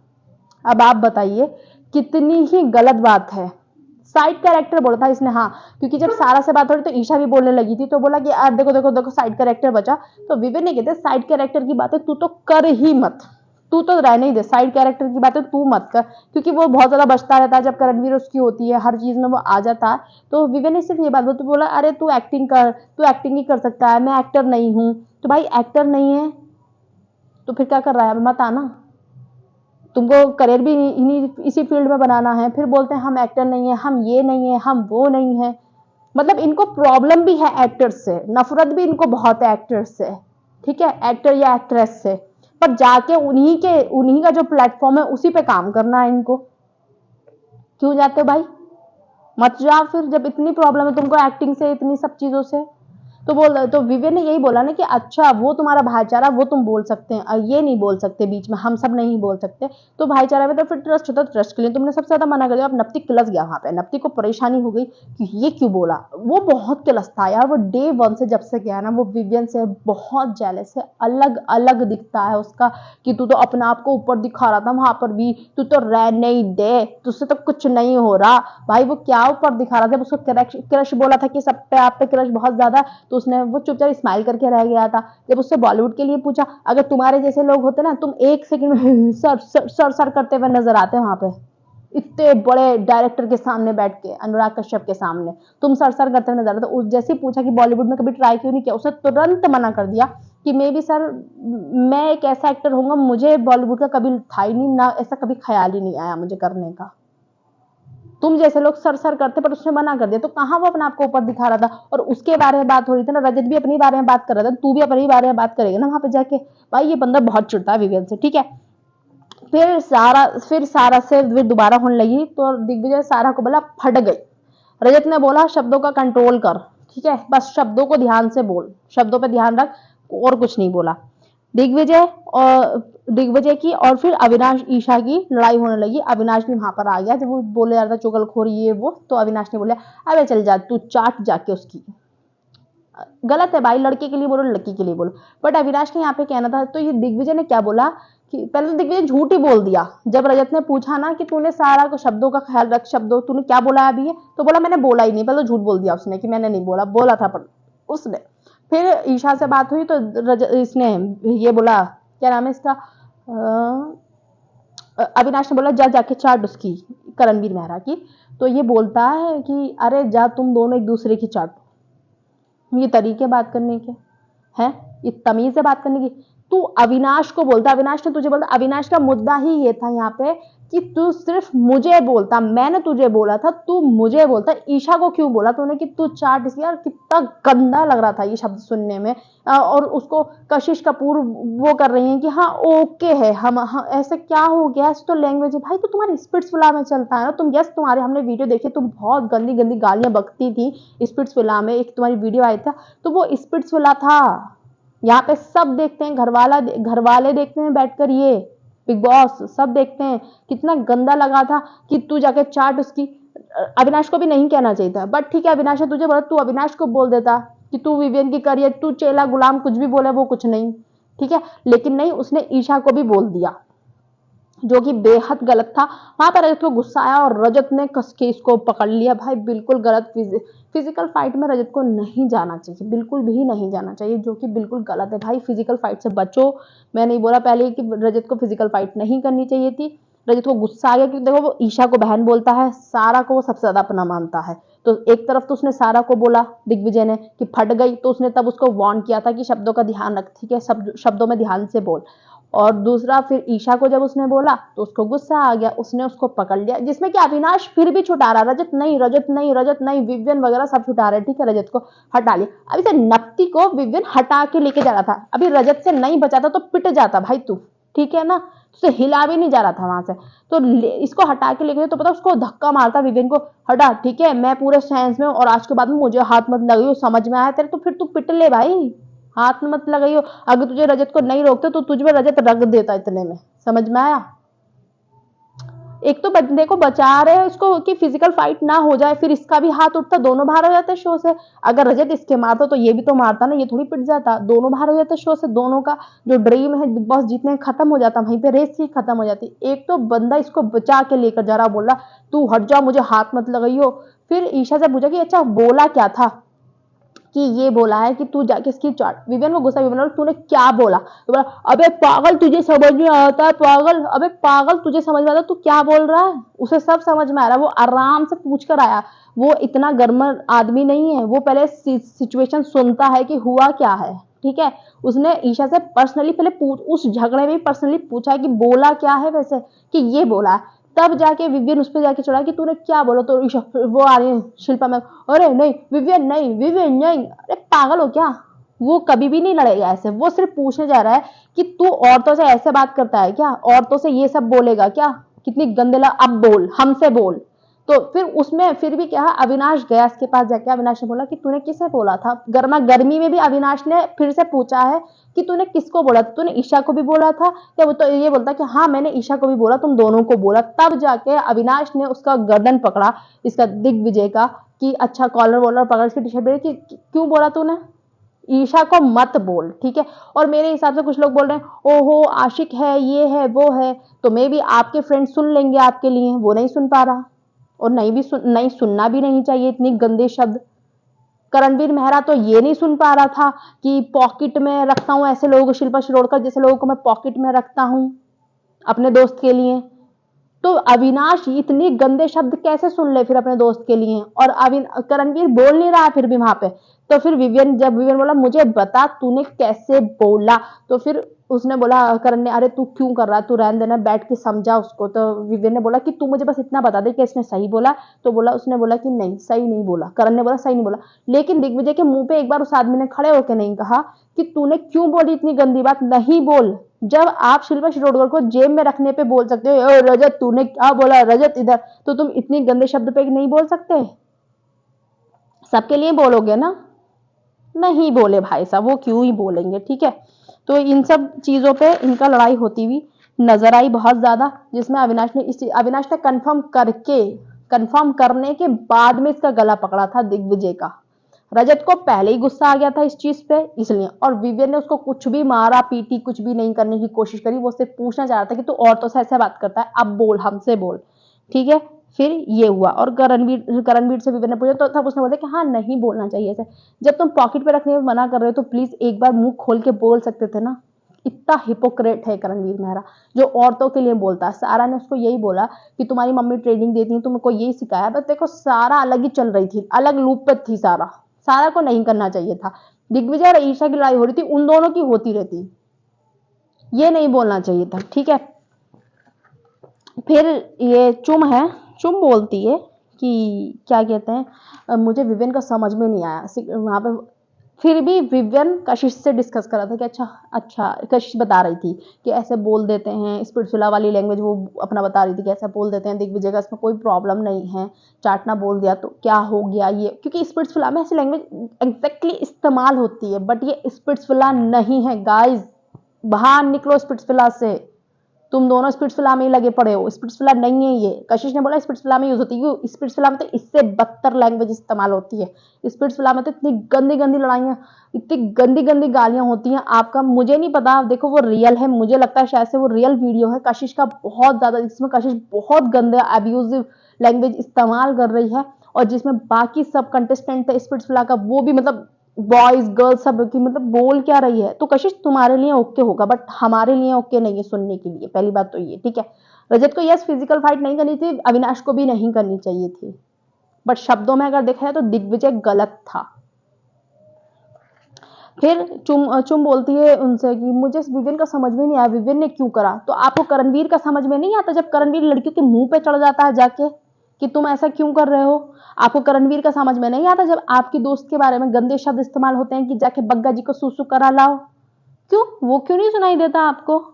अब आप बताइए कितनी ही गलत बात है। साइड कैरेक्टर बोला था इसने, हाँ क्योंकि जब सारा से बात हो रही तो ईशा भी बोलने लगी थी, तो बोला कि देखो देखो देखो साइड कैरेक्टर बचा। तो विवेक ने कहते साइड कैरेक्टर की बातें तू तो कर ही मत, तू तो रहने ही दे, साइड कैरेक्टर की बातें तू मत कर, क्योंकि वो बहुत ज्यादा बचता रहता है जब करणवीर उसकी होती है, हर चीज में वो आ जाता है। तो विवेक ने सिर्फ ये बात तो बोला अरे तू एक्टिंग कर, तू एक्टिंग ही कर सकता है, मैं एक्टर नहीं हूं। तो भाई एक्टर नहीं है तो फिर क्या कर रहा है, मत आना। तुमको करियर भी इसी फील्ड में बनाना है, फिर बोलते हैं हम एक्टर नहीं है, हम ये नहीं है, हम वो नहीं है। मतलब इनको प्रॉब्लम भी है एक्टर्स से, नफरत भी इनको बहुत है एक्टर्स से, ठीक है, एक्टर या एक्ट्रेस से। पर जाके उन्हीं का जो प्लेटफॉर्म है उसी पे काम करना है इनको। क्यों जाते हो भाई, मत जाओ फिर जब इतनी प्रॉब्लम है तुमको एक्टिंग से, इतनी सब चीजों से। तो विवेक ने यही बोला ना कि अच्छा वो तुम्हारा भाईचारा, वो तुम बोल सकते हैं, ये नहीं बोल सकते बीच में, हम सब नहीं बोल सकते। तो भाईचारा में तो फिर ट्रस्ट होता, ट्रस्ट के लिए तुमने सबसे ज्यादा मना कर दिया। अब नप्ती किलस गया वहां पे, नप्ती को परेशानी हो गई कि ये क्यों बोला। वो बहुत किलस था यार, वो डे वन से जब से गया ना वो विवियन से बहुत जेलस है, अलग अलग दिखता है उसका कि तू तो अपने आप को ऊपर दिखा रहा था वहां पर भी, तू तो रह नहीं दे, तुझसे तो कुछ नहीं हो रहा। भाई वो क्या ऊपर दिखा रहा था, जब उसको क्रश बोला था कि सब पे आप पे क्रश बहुत ज्यादा, तो उसने वो चुपचाप स्माइल करके रह गया था। जब उससे बॉलीवुड के लिए पूछा, अगर तुम्हारे जैसे लोग होते ना, तुम एक सेकंड में सर सर सर, सर करते हुए नजर आते वहां पे, इतने बड़े डायरेक्टर के सामने बैठ के, अनुराग कश्यप के सामने तुम सर सर करते नजर आए। तो उस जैसे ही पूछा कि बॉलीवुड में कभी ट्राई क्यों नहीं किया, उसने तुरंत मना कर दिया कि मे बी सर मैं एक ऐसा एक्टर होऊंगा, मुझे बॉलीवुड का कभी था ही नहीं, ना ऐसा कभी ख्याल ही नहीं आया मुझे करने का। तुम जैसे लोग सर सर करते, पर उसने मना कर दिया। तो कहाँ वो अपने आप को ऊपर दिखा रहा था। और उसके बारे में बात हो रही थी ना, रजत भी अपने बारे में बात कर रहा था, तू भी अपने बारे में बात करेगा ना वहां पे जाके। भाई ये बंदा बहुत चिढ़ता है विवेक से, ठीक है। फिर सारा से दोबारा होने लगी तो दिग्विजय सारा को बोला फट गई। रजत ने बोला शब्दों का कंट्रोल कर, ठीक है, बस शब्दों को ध्यान से बोल, शब्दों पे ध्यान रख, और कुछ नहीं बोला। दिग्विजय की और फिर अविनाश ईशा की लड़ाई होने लगी। अविनाश भी वहां पर आ गया जब वो बोले जा रहा था चुगलखोर ये वो, तो अविनाश ने बोला अबे चल जा तू चाट जाके उसकी। गलत है भाई, लड़के के लिए बोलो लड़की के लिए बोलो, बट अविनाश का यहाँ पे कहना था। तो ये दिग्विजय ने क्या बोला कि पहले तो दिग्विजय झूठ ही बोल दिया। जब रजत ने पूछा ना कि तूने सारा को शब्दों का ख्याल रख, शब्दों तूने क्या बोला अभी है, तो बोला मैंने बोला ही नहीं। पहले तो झूठ बोल दिया उसने कि मैंने नहीं बोला, बोला था पर उसने। फिर ईशा से बात हुई तो इसने ये बोला, क्या नाम है इसका, अविनाश ने बोला जा जाके चाट उसकी, करणवीर मेहरा की। तो ये बोलता है कि अरे जा तुम दोनों एक दूसरे की चाटो। ये तरीके बात करने के हैं, ये तमीज है बात करने की। तू अविनाश को बोलता, अविनाश ने तुझे बोलता। अविनाश का मुद्दा ही ये था यहाँ पे कि तू सिर्फ मुझे बोलता, मैंने तुझे बोला था, तू मुझे बोलता। ईशा को क्यों बोला तूने कि तू चाट इसलिए? यार कितना गंदा लग रहा था ये शब्द सुनने में। और उसको कशिश कपूर वो कर रही है कि हाँ ओके है, हम ऐसे क्या हो गया, ऐसे तो लैंग्वेज है भाई। तो तुम्हारे स्पिट्स विला में चलता है ना, तुम यस तुम्हारे हमने वीडियो देखी, तुम बहुत गंदी गंदी गालियां बकती थी स्पिट्स विला में। एक तुम्हारी वीडियो आई था तो वो स्पिट्स विला था। यहाँ पे सब देखते हैं, घर वाले देखते हैं बैठकर, ये बिग बॉस सब देखते हैं। कितना गंदा लगा था कि तू जाके चाट उसकी। अविनाश को भी नहीं कहना चाहिए था, बट ठीक है अविनाश ने तुझे बोला, तू अविनाश को बोल देता कि तू विवियन की करियर, तू चेला गुलाम कुछ भी बोले वो कुछ नहीं, ठीक है। लेकिन नहीं, उसने ईशा को भी बोल दिया जो कि बेहद गलत था। वहां पर रजत को गुस्सा आया और रजत ने कस के इसको पकड़ लिया। भाई बिल्कुल गलत, फिजिकल फाइट में रजत को नहीं जाना चाहिए, बिल्कुल भी नहीं जाना चाहिए, जो कि बिल्कुल गलत है। भाई फिजिकल फाइट से बचो। मैं नहीं बोला पहले कि रजत को फिजिकल फाइट नहीं करनी चाहिए थी। रजत को गुस्सा आ गया क्योंकि देखो वो ईशा को बहन बोलता है, सारा को वो सबसे ज्यादा अपना मानता है। तो एक तरफ तो उसने सारा को बोला दिग्विजय ने कि फट गई, तो उसने तब उसको वार्न किया था कि शब्दों का ध्यान रख, ठीक है, शब्दों में ध्यान से बोल। और दूसरा फिर ईशा को जब उसने बोला तो उसको गुस्सा आ गया, उसने उसको पकड़ लिया, जिसमें कि अविनाश फिर भी छुटा रहा, रजत नहीं रजत नहीं रजत नहीं, विवियन वगैरह सब छुटा रहे, ठीक है, रजत को हटा लिया। अभी से नप्ती को विवियन हटा के लेके जा रहा था, अभी रजत से नहीं बचाता तो पिट जाता भाई तू, ठीक है ना, तुझसे हिला भी नहीं जा रहा था वहां से। तो इसको हटा के लेके तो पता उसको धक्का मारता विवियन को, हटा, ठीक है, मैं पूरे साइंस में, और आज के बाद में मुझे हाथ मत लगाइयो, समझ में आया तेरे? तो फिर तू पिट ले भाई, हाथ मत लगाइयो। अगर तुझे रजत को नहीं रोकते तो तुझ में रजत रख देता इतने में, समझ में आया? एक तो बंदे को बचा रहे हैं इसको कि फिजिकल फाइट ना हो जाए, फिर इसका भी हाथ उठता, दोनों बाहर हो जाते शो से। अगर रजत इसके मारता तो ये भी तो मारता ना, ये थोड़ी पिट जाता, दोनों बाहर हो जाते शो से। दोनों का जो ड्रीम है बिग बॉस जीतने खत्म हो जाता, वहीं पे रेस ही खत्म हो जाती। एक तो बंदा इसको बचा के लेकर जा रहा, बोल रहा तू हट जा, मुझे हाथ मत लगाइयो। फिर ईशा से पूछा कि अच्छा बोला क्या था, कि ये बोला है कि तू जाके इसकी चाट। विवियन को गुस्सा, विवियन तूने क्या बोला? तो बोला अबे पागल तुझे समझ में आता है, पागल, अबे पागल तुझे समझ में आता है, तू क्या बोल रहा है? उसे सब समझ में आ रहा है, वो आराम से पूछ कर आया, वो इतना गर्म आदमी नहीं है, वो पहले सिचुएशन सुनता है कि हुआ क्या है, ठीक है। उसने ईशा से पर्सनली पहले उस झगड़े में पर्सनली पूछा कि बोला क्या है वैसे, कि ये बोला है। तब जाके विवियन उस पर जाके चढ़ा कि तूने क्या बोला। तो ईशा वो आ रही है शिल्पा में, अरे नहीं विवियन नहीं, विवियन नहीं, अरे पागल हो क्या? वो कभी भी नहीं लड़ेगा ऐसे, वो सिर्फ पूछने जा रहा है कि तू औरतों से ऐसे बात करता है क्या, औरतों से ये सब बोलेगा क्या, कितनी गंदेला, अब बोल, हमसे बोल। तो फिर उसमें फिर भी क्या, अविनाश गया इसके पास जाके, अविनाश ने बोला कि तूने किसे बोला था। गर्मा गर्मी में भी अविनाश ने फिर से पूछा है कि तूने किसको बोला था, तूने ईशा को भी बोला था क्या? वो तो ये बोलता कि हाँ मैंने ईशा को भी बोला, तुम दोनों को बोला। तब जाके अविनाश ने उसका गर्दन पकड़ा, इसका दिग्विजय का, कि अच्छा कॉलर वॉलर पकड़ के टी-शर्ट पे कि क्यों बोला तूने, ईशा को मत बोल, ठीक है। और मेरे हिसाब से कुछ लोग बोल रहे हैं ओहो आशिक है, ये है वो है, तो मे भी आपके फ्रेंड सुन लेंगे आपके लिए, वो नहीं सुन पा रहा, और नहीं सुनना भी नहीं चाहिए इतनी गंदे शब्द। करणवीर मेहरा तो ये नहीं सुन पा रहा था कि पॉकेट में रखता हूं ऐसे लोगों को, शिल्पा शिरोडकर जैसे लोगों को मैं पॉकेट में रखता हूं अपने दोस्त के लिए। तो अविनाश इतने गंदे शब्द कैसे सुन ले फिर अपने दोस्त के लिए, और करणवीर बोल नहीं रहा है फिर भी वहां पे। तो फिर जब विवियन बोला मुझे बता तूने कैसे बोला, तो फिर उसने बोला, करण ने, अरे तू क्यों कर रहा है, तू रहने देना, बैठ के समझा उसको। तो विवियन ने बोला कि तू मुझे बस इतना बता दे कि इसने सही बोला। तो उसने बोला कि नहीं सही नहीं बोला। करण ने बोला सही नहीं बोला। लेकिन दिग्विजय के मुंह पे एक बार उस आदमी ने खड़े होकर नहीं कहा कि तूने क्यों बोली इतनी गंदी बात, नहीं बोल। जब आप शिल्पा शिरोडकर को जेब में रखने पे बोल सकते हो, रजत तूने क्या बोला, रजत इधर, तो तुम इतनी गंदे शब्द पे नहीं बोल सकते? सबके लिए बोलोगे ना? नहीं बोले भाई साहब, वो क्यों ही बोलेंगे, ठीक है। तो इन सब चीजों पे इनका लड़ाई होती हुई नजर आई बहुत ज्यादा, जिसमें अविनाश ने कंफर्म करने के बाद में इसका गला पकड़ा था दिग्विजय का। रजत को पहले ही गुस्सा आ गया था इस चीज पे, इसलिए, और विवियन ने उसको कुछ भी मारा पीटी कुछ भी नहीं करने की कोशिश करी। वो सिर्फ पूछना चाह रहा था कि तू औरतों से ऐसे बात करता है, अब बोल, हमसे बोल, ठीक है। फिर ये हुआ, और करणवीर से विवियन ने पूछा तो तब उसने बोला कि हाँ नहीं बोलना चाहिए ऐसे। जब तुम पॉकेट पे रखने में मना कर रहे हो तो प्लीज एक बार मुंह खोल के बोल सकते थे ना। इतना हिपोक्रेट है करणवीर मेहरा, जो औरतों के लिए बोलता है। सारा ने उसको यही बोला कि तुम्हारी मम्मी ट्रेनिंग देती है, तुमको यही सिखाया, बस देखो सारा अलग ही चल रही थी, अलग लूप पे थी सारा को नहीं करना चाहिए था। दिग्विजय और ईशा की लड़ाई हो रही थी, उन दोनों की होती रहती, ये नहीं बोलना चाहिए था, ठीक है। फिर ये चुम बोलती है कि क्या कहते हैं, मुझे विवियन का समझ में नहीं आया वहां पे। फिर भी विवियन कशिश से डिस्कस कर रहा था कि अच्छा कशिश बता रही थी कि ऐसे बोल देते हैं, स्पिट्सविला वाली लैंग्वेज वो अपना बता रही थी कि ऐसे बोल देते हैं दिग्विजय का, इसमें कोई प्रॉब्लम नहीं है, चाटना बोल दिया तो क्या हो गया ये, क्योंकि स्पिट्सविला में ऐसी लैंग्वेज एग्जैक्टली इस्तेमाल होती है, बट ये स्पिट्सविला नहीं है गाइज, बाहर निकलो स्पिट्सविला से। तुम दोनों स्पिट्सविला में ही लगे पड़े हो, स्पिट्सविला नहीं है ये। कशिश ने बोला स्पिट्सविला में यूज होती है, स्पिट्सविला में तो इससे बदतर लैंग्वेज इस्तेमाल होती है। स्पिट्सविला में तो इतनी गंदी गंदी लड़ाइयां, इतनी गंदी गंदी गालियां होती हैं, आपका मुझे नहीं पता, देखो वो रियल है, मुझे लगता है शायद से वो रियल वीडियो है कशिश का बहुत ज्यादा, जिसमें कशिश बहुत गंदे अब्यूजिव लैंग्वेज इस्तेमाल कर रही है, और जिसमें बाकी सब कंटेस्टेंट थे स्पिट्सविला का, वो भी मतलब बॉयज गर्ल्स सब की, मतलब बोल क्या रही है। तो कशिश तुम्हारे लिए ओके होगा, बट हमारे लिए ओके नहीं है सुनने के लिए, पहली बात तो ये, ठीक है। रजत को यस फिजिकल फाइट नहीं करनी थी, अविनाश को भी नहीं करनी चाहिए थी, बट शब्दों में अगर देखा जाए तो दिग्विजय गलत था। फिर चुम बोलती है उनसे कि मुझे विवियन का समझ में नहीं आया, विवियन ने क्यों करा। तो आपको करणवीर का समझ में नहीं आता, जब करणवीर लड़कियों के मुंह पे चढ़ जाता है जाके कि तुम ऐसा क्यों कर रहे हो। आपको करणवीर का समझ में नहीं आता जब आपकी दोस्त के बारे में गंदे शब्द इस्तेमाल होते हैं कि जाके बग्गा जी को सूसू करा लाओ। क्यों, वो क्यों नहीं सुनाई देता आपको?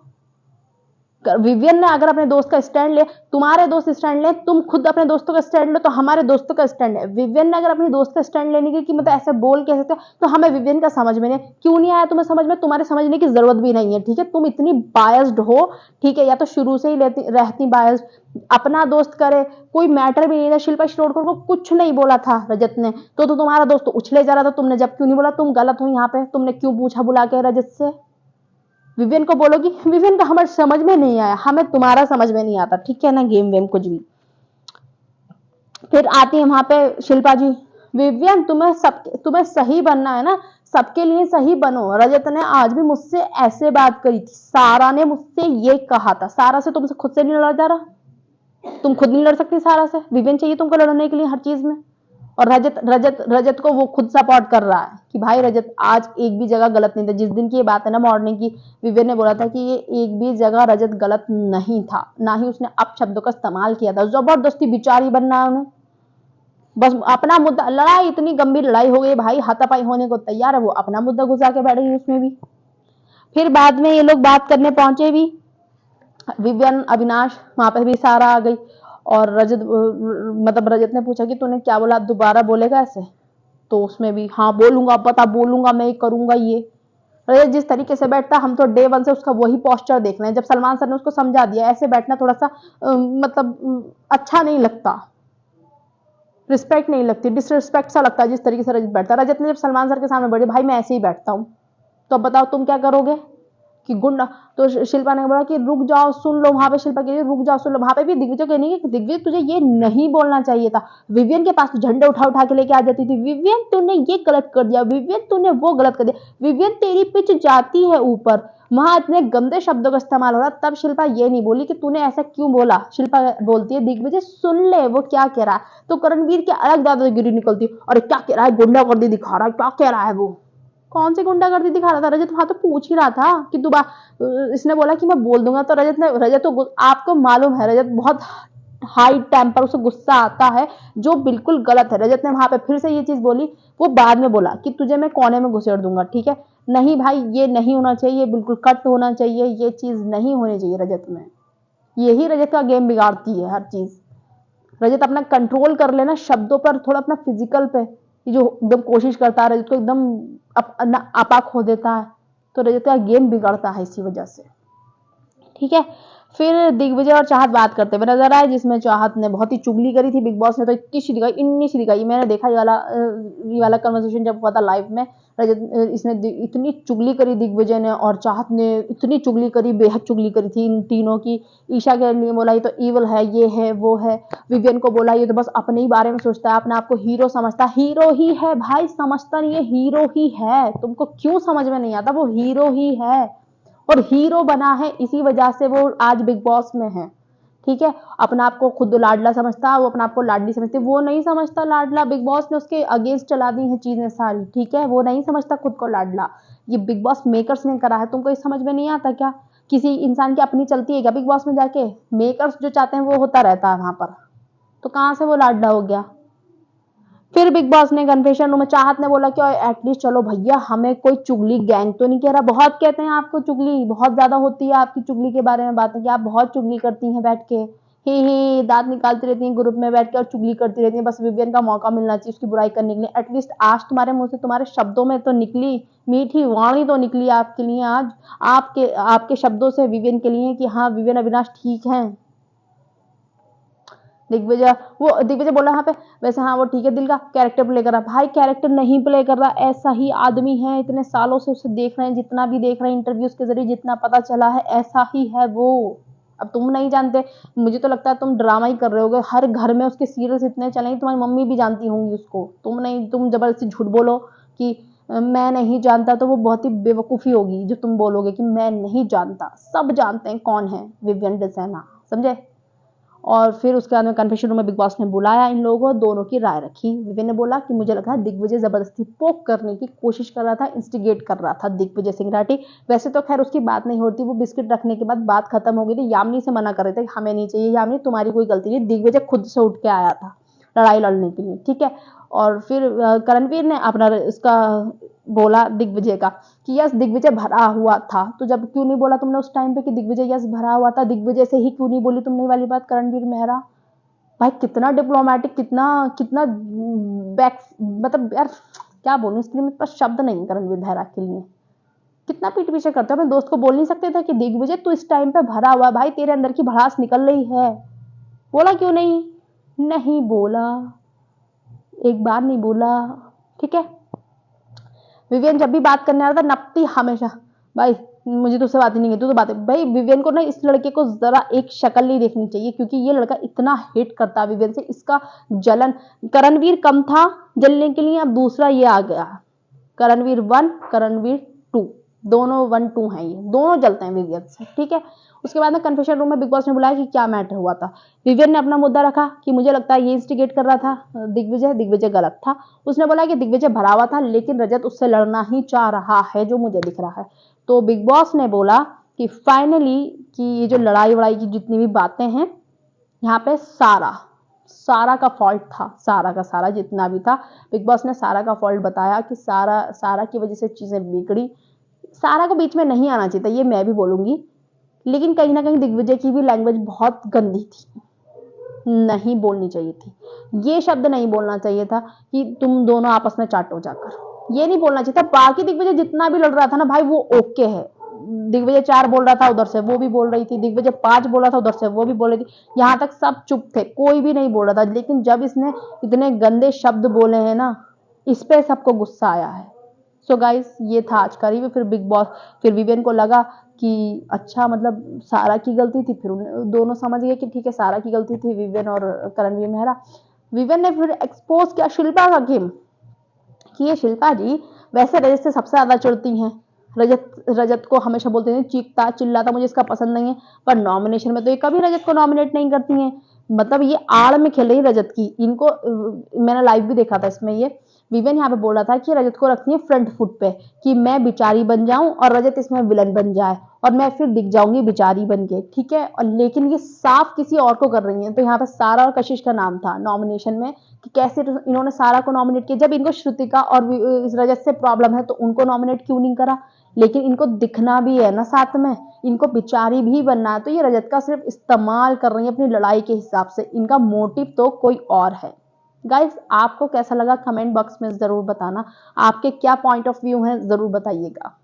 विवियन ने अगर अपने दोस्त का स्टैंड ले, तुम्हारे दोस्त स्टैंड ले, तुम खुद अपने दोस्तों का स्टैंड लो तो हमारे दोस्तों का स्टैंड है। विवियन ने अगर अपने दोस्त का स्टैंड लेने की कि मतलब ऐसे बोल कैसे थे, तो हमें विवियन का समझ में नहीं, क्यों नहीं आया तुम्हें समझ में, तुम्हारे समझने की जरूरत भी नहीं है, ठीक है। तुम इतनी बायस्ड हो, ठीक है, या तो शुरू से ही रहती बायस्ड। अपना दोस्त करे कोई मैटर भी नहीं था, शिल्पा शिरोडकर को कुछ नहीं बोला था रजत ने, तो तुम्हारा दोस्त तो उछले जा रहा था, तुमने जब क्यों नहीं बोला, तुम गलत हो यहाँ पे, तुमने क्यों पूछा बुला के रजत से। विवियन को बोलोगी विवियन का हमें समझ में नहीं आया, हमें तुम्हारा समझ में नहीं आता, ठीक है ना, गेम वेम कुछ भी। फिर आती है वहां पे शिल्पा जी, विवियन तुम्हें सही बनना है ना, सबके लिए सही बनो। रजत ने आज भी मुझसे ऐसे बात करी थी, सारा ने मुझसे ये कहा था, सारा से तुमसे खुद से नहीं लड़ा जा रहा, तुम खुद नहीं लड़ सकती सारा से, विवियन चाहिए तुमको लड़ने के लिए हर चीज में। और रजत को वो खुद सपोर्ट कर रहा है कि भाई रजत आज एक भी जगह गलत नहीं था। जिस दिन की ये बात है ना मॉर्निंग की, विवेक ने बोला था कि ये एक भी जगह रजत गलत नहीं था, ना ही उसने अपशब्दों का इस्तेमाल किया था, जबरदस्ती बिचारी बनना है उन्हें, बस अपना मुद्दा, लड़ाई इतनी गंभीर लड़ाई हो गई भाई, हाथापाई होने को तैयार है, वो अपना मुद्दा घुसा के बैठ गई उसमें भी। फिर बाद में ये लोग बात करने पहुंचे भी, विवियन अविनाश, वहां पर भी सारा आ गई, और रजत ने पूछा कि तूने क्या बोला, दोबारा बोलेगा ऐसे, तो उसमें भी हाँ बोलूंगा, पता बोलूंगा, मैं करूंगा ये। रजत जिस तरीके से बैठता, हम तो डे वन से उसका वही पोस्चर देख रहे हैं। जब सलमान सर ने उसको समझा दिया ऐसे बैठना थोड़ा सा अच्छा नहीं लगता, रिस्पेक्ट नहीं लगती, डिसरिस्पेक्ट सा लगता है जिस तरीके से रजत बैठता। रजत ने जब सलमान सर के सामने बैठे, भाई मैं ऐसे ही बैठता हूँ, तो अब बताओ तुम क्या करोगे कि गुंडा। तो शिल्पा ने बोला कि रुक जाओ सुन लो, वहां पे शिल्पा कह रही रुक जाओ सुन लो, वहां पे भी दिग्विजय कहने की दिग्विजय तुझे ये नहीं बोलना चाहिए था, विवियन के पास तो झंडे उठा उठा के लेके आ जाती थी, विवियन तूने ये गलत कर दिया, विवियन तूने वो गलत कर दिया, विवियन तेरी पिच जाती है ऊपर, वहां इतने गंदे शब्दों का इस्तेमाल हो रहा, तब शिल्पा ये नहीं बोली कि तूने ऐसा क्यों बोला। शिल्पा बोलती है दिग्विजय सुन ले वो क्या कह रहा है, तो करणवीर की अलग दादागिरी निकलती है, अरे क्या कह रहा है, गुंडागर्दी दिखा रहा है, क्या कह रहा है वो, कौन सी गुंडागर्दी दिखा रहा था। रजत वहां तो पूछ ही रहा था कि तू इसने बोला कि मैं बोल दूंगा, तो रजत तो आपको मालूम है रजत बहुत हाई टेम्पर, उसे गुस्सा आता है, जो बिल्कुल गलत है। रजत ने वहां पे फिर से ये चीज बोली, वो बाद में बोला कि तुझे मैं कोने में घुसेड़ दूंगा, ठीक है। नहीं भाई ये नहीं होना चाहिए, बिल्कुल कट होना चाहिए, ये चीज नहीं होनी चाहिए रजत में। यही रजत का गेम बिगाड़ती है हर चीज। रजत अपना कंट्रोल कर लेना शब्दों पर, थोड़ा अपना फिजिकल पे, ये जो एकदम कोशिश करता है रजत को एकदम आपा खो देता है, तो रजत का गेम बिगड़ता है इसी वजह से, ठीक है। फिर दिग्विजय और चाहत बात करते हुए नजर आए, जिसमें चाहत ने बहुत ही चुगली करी थी। बिग बॉस ने तो इतनी सी दिखाई, इतनी सी दिखाई, मैंने देखा ये वाला कन्वर्सेशन जब हुआ था लाइव में, रजत इसने इतनी चुगली करी दिग्विजय ने, और चाहत ने इतनी चुगली करी, बेहद चुगली करी थी इन तीनों की। ईशा के लिए बोला ये तो ईवल है, ये है वो है। विवियन को बोला ये तो बस अपने ही बारे में सोचता है, अपने आप को हीरो समझता है। हीरो ही है भाई, समझता नहीं है, हीरो ही है, तुमको क्यों समझ में नहीं आता, वो हीरो ही है, और हीरो बना है इसी वजह से वो आज बिग बॉस में है, ठीक है। अपना आपको खुद लाडला समझता है, वो अपना आपको लाडली समझती, वो नहीं समझता लाडला, बिग बॉस ने उसके अगेंस्ट चला दी है चीजें सारी, ठीक है। वो नहीं समझता खुद को लाडला, ये बिग बॉस मेकर्स ने करा है, तुमको ये समझ में नहीं आता क्या? किसी इंसान की अपनी चलती है क्या बिग बॉस में जाके? मेकर्स जो चाहते हैं वो होता रहता है वहां पर, तो कहां से वो लाडला हो गया। फिर बिग बॉस ने कन्फेशन रूम में चाहत ने बोला कि एटलीस्ट चलो भैया, हमें कोई चुगली गैंग तो नहीं कह रहा। बहुत कहते हैं आपको चुगली बहुत ज्यादा होती है, आपकी चुगली के बारे में बातें कि आप बहुत चुगली करती हैं बैठ के, ही दांत निकालती रहती हैं ग्रुप में बैठ के और चुगली करती रहती हैं, बस विवियन का मौका मिलना चाहिए उसकी बुराई करने के लिए। एटलीस्ट आज तुम्हारे मुंह से, तुम्हारे शब्दों में तो निकली, मीठी वाणी तो निकली आपके लिए आज, आपके आपके शब्दों से विवियन के लिए कि हाँ विवियन अविनाश ठीक है। दिग्विजय बोला यहाँ पे, वैसे हाँ वो ठीक है, दिल का कैरेक्टर प्ले कर रहा। भाई कैरेक्टर नहीं प्ले कर रहा, ऐसा ही आदमी है, इतने सालों से उसे देख रहे हैं, जितना भी देख रहे हैं इंटरव्यूज के जरिए, जितना पता चला है ऐसा ही है वो। अब तुम नहीं जानते, मुझे तो लगता है तुम ड्रामा ही कर रहे होगे, हर घर में उसके सीरियल्स इतने चले, तुम्हारी मम्मी भी जानती होंगी उसको, तुम नहीं, तुम जबरदस्ती झूठ बोलो कि मैं नहीं जानता, तो वो बहुत ही बेवकूफ़ी होगी जो तुम बोलोगे कि मैं नहीं जानता। सब जानते हैं कौन है विवियन डिजाइना, समझे। और फिर उसके बाद में कन्फेशन रूम में बिग बॉस ने बुलाया इन लोगों को, दोनों की राय रखी। विवेक ने बोला कि मुझे लगा दिग्विजय जबरदस्ती पोक करने की कोशिश कर रहा था, इंस्टिगेट कर रहा था दिग्विजय सिंह राठी। वैसे तो खैर उसकी बात नहीं होती, वो बिस्किट रखने के बाद बात खत्म हो गई थी, यामिनी से मना कर रहे थे कि हमें नहीं चाहिए, यामिनी तुम्हारी कोई गलती नहीं, दिग्विजय खुद से उठ के आया था लड़ाई लड़ने के लिए, ठीक है। और फिर करणवीर ने अपना इसका बोला दिग्विजय का कि यस दिग्विजय भरा हुआ था, तो जब क्यों नहीं बोला तुमने उस टाइम पे कि दिग्विजय यस भरा हुआ था, दिग्विजय से ही क्यों नहीं बोली तुमने वाली बात करणवीर मेहरा। भाई कितना डिप्लोमेटिक, कितना कितना बैक, मतलब यार क्या बोलूं इसके लिए, मेरे पास शब्द नहीं करणवीर मेहरा के लिए। कितना पीठ पीछे करते हो, अपने दोस्त को बोल नहीं सकते थे कि दिग्विजय तू इस टाइम पे भरा हुआ, भाई तेरे अंदर की भड़ास निकल रही है, बोला क्यों नहीं? नहीं बोला, एक बार नहीं बोला, ठीक है। विवियन जब भी बात करने आता था नपती हमेशा, भाई मुझे तुझसे बात ही नहीं की, तू तो बात है भाई। विवियन को ना इस लड़के को जरा एक शक्ल नहीं देखनी चाहिए, क्योंकि ये लड़का इतना हेट करता है विवियन से, इसका जलन, करणवीर कम था जलने के लिए, अब दूसरा ये आ गया, करणवीर 1 करणवीर 2, दोनों 1 2 हैं, ये दोनों जलते हैं विवियन से, ठीक है। उसके बाद में कन्फेशन रूम में बिग बॉस ने बुलाया कि क्या मैटर हुआ था। विवियन ने अपना मुद्दा रखा कि मुझे लगता है ये इंस्टिगेट कर रहा था दिग्विजय गलत था। उसने बोला कि दिग्विजय भरा हुआ था, लेकिन रजत उससे लड़ना ही चाह रहा है जो मुझे दिख रहा है। तो बिग बॉस ने बोला कि फाइनली कि ये जो लड़ाई वड़ाई की जितनी भी बातें हैं, यहाँ पे सारा का फॉल्ट था, सारा का सारा जितना भी था, बिग बॉस ने सारा का फॉल्ट बताया कि सारा की वजह से चीजें बिगड़ी। सारा को बीच में नहीं आना चाहिए था, ये मैं भी बोलूंगी, लेकिन कहीं ना कहीं दिग्विजय की भी लैंग्वेज बहुत गंदी थी, नहीं बोलनी चाहिए थी, ये शब्द नहीं बोलना चाहिए था कि तुम दोनों आपस में चाटो जाकर, ये नहीं बोलना चाहिए था। बाकी दिग्विजय जितना भी लड़ रहा था ना भाई, वो ओके है। दिग्विजय 4 बोल रहा था, उधर से वो भी बोल रही थी, दिग्विजय 5 बोल रहा था, उधर से वो भी बोल रही थी, यहाँ तक सब चुप थे, कोई भी नहीं बोल रहा था। लेकिन जब इसने इतने गंदे शब्द बोले हैं ना, इस पे सबको गुस्सा आया है। सो गाइस ये था आज का रिव्यू। फिर बिग बॉस, फिर विवियन को लगा कि अच्छा मतलब सारा की गलती थी, फिर दोनों समझ गए कि ठीक है सारा की गलती थी, विवियन और करणवीर मेहरा। विवियन ने फिर एक्सपोज किया शिल्पा का गेम कि ये शिल्पा जी वैसे रजत से सबसे ज्यादा चिढ़ती हैं, रजत रजत को हमेशा बोलते हैं चीखता चिल्लाता, मुझे इसका पसंद नहीं है, पर नॉमिनेशन में तो ये कभी रजत को नॉमिनेट नहीं करती हैं। मतलब ये आड़ में खेल रही रजत की। इनको मैंने लाइव भी देखा था इसमें, ये विवेन यहाँ पे बोल रहा था कि रजत को रखती है फ्रंट फुट पे, कि मैं बिचारी बन जाऊं और रजत इसमें विलन बन जाए और मैं फिर दिख जाऊंगी बिचारी बन के, ठीक है। और लेकिन ये साफ किसी और को कर रही हैं। तो यहाँ पे सारा और कशिश का नाम था नॉमिनेशन में कि कैसे इन्होंने सारा को नॉमिनेट किया, जब इनको श्रुतिका और रजत से प्रॉब्लम है तो उनको नॉमिनेट क्यों नहीं करा। लेकिन इनको दिखना भी है ना साथ में, इनको बिचारी भी बनना है। तो ये रजत का सिर्फ इस्तेमाल कर रही है अपनी लड़ाई के हिसाब से, इनका मोटिव तो कोई और है। गाइज आपको कैसा लगा कमेंट बॉक्स में जरूर बताना, आपके क्या पॉइंट ऑफ व्यू है जरूर बताइएगा।